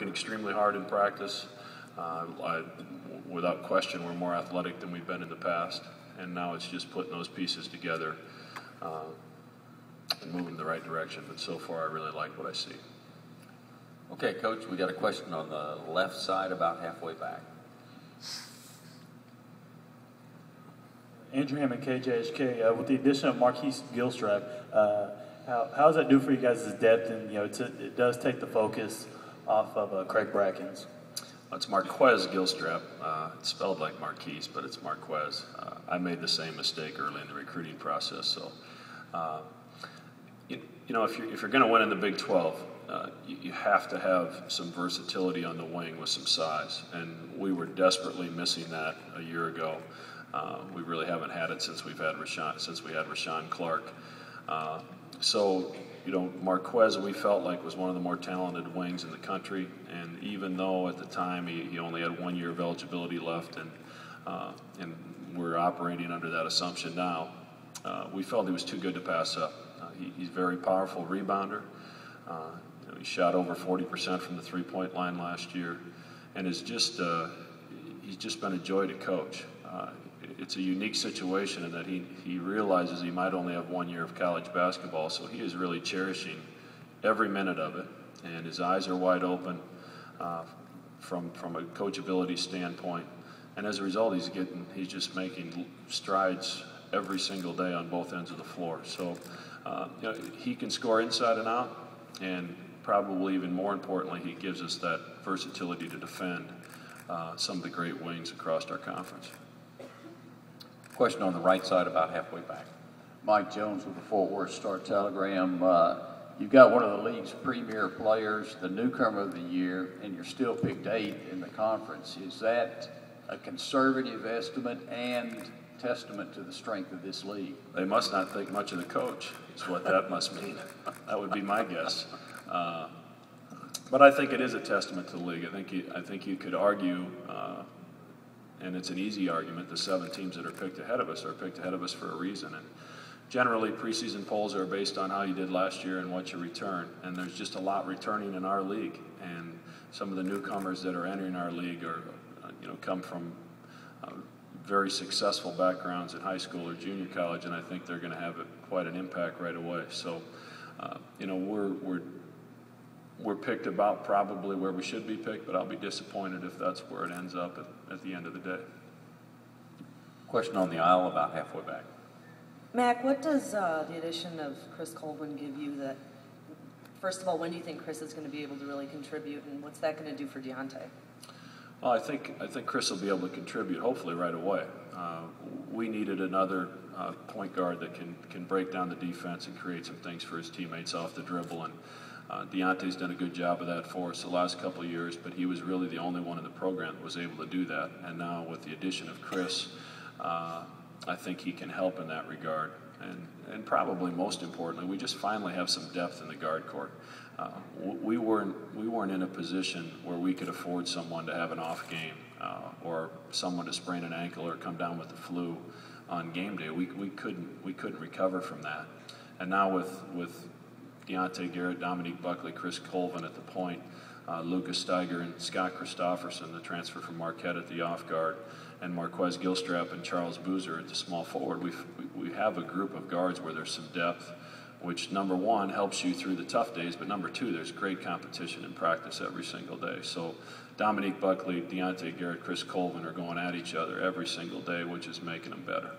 working extremely hard in practice. Without question, we're more athletic than we've been in the past, and now it's just putting those pieces together and moving in the right direction. But so far, I really like what I see. Okay, Coach, we got a question on the left side about halfway back. Andrew Hammond, KJHK. With the addition of Marquise Gilstrap, how does that do for you guys' depth? And it does take the focus off of Craig Brackens. It's Marquez Gilstrap. It's spelled like Marquise, but it's Marquez. I made the same mistake early in the recruiting process. So, if you're going to win in the Big 12, you have to have some versatility on the wing with some size, and we were desperately missing that a year ago. We really haven't had it since we had Rashawn Clark. So, Marquez, we felt like was one of the more talented wings in the country, and even though at the time he only had 1 year of eligibility left, and we're operating under that assumption now, we felt he was too good to pass up. He's a very powerful rebounder. He shot over 40% from the three-point line last year, and he's just been a joy to coach. It's a unique situation in that he realizes he might only have 1 year of college basketball, so he is really cherishing every minute of it, and his eyes are wide open from a coachability standpoint, and as a result, he's just making strides every single day on both ends of the floor. So he can score inside and out, and probably even more importantly, he gives us that versatility to defend some of the great wings across our conference. Question on the right side about halfway back. Mike Jones with the Fort Worth Star-Telegram. You've got one of the league's premier players, the newcomer of the year, and you're still picked 8th in the conference. Is that a conservative estimate and testament to the strength of this league? They must not think much of the coach, is what that must mean. That would be my guess. But I think it is a testament to the league. I think you could argue, and it's an easy argument, the 7 teams that are picked ahead of us for a reason. And generally, preseason polls are based on how you did last year and what you return. And there's just a lot returning in our league. And some of the newcomers that are entering our league come from very successful backgrounds in high school or junior college, and I think they're going to have quite an impact right away. So, we're picked about probably where we should be picked, but I'll be disappointed if that's where it ends up at the end of the day. Question on the aisle about halfway back. Mac, what does the addition of Chris Colvin give you that, first of all, when do you think Chris is going to be able to really contribute, and what's that going to do for Deontay? Well, I think Chris will be able to contribute, hopefully right away. We needed another point guard that can break down the defense and create some things for his teammates off the dribble, and Deontay's done a good job of that for us the last couple of years, but he was really the only one in the program that was able to do that. And now with the addition of Chris, I think he can help in that regard. And probably most importantly, we just finally have some depth in the guard court. We weren't in a position where we could afford someone to have an off game or someone to sprain an ankle or come down with the flu on game day. We couldn't recover from that. And now with Deontay Garrett, Dominique Buckley, Chris Colvin at the point, Lucas Steiger and Scott Christopherson, the transfer from Marquette at the off guard, and Marquez Gilstrap and Charles Boozer at the small forward. We have a group of guards where there's some depth, which number one helps you through the tough days, but number two, there's great competition in practice every single day. So Dominique Buckley, Deontay Garrett, Chris Colvin are going at each other every single day, which is making them better.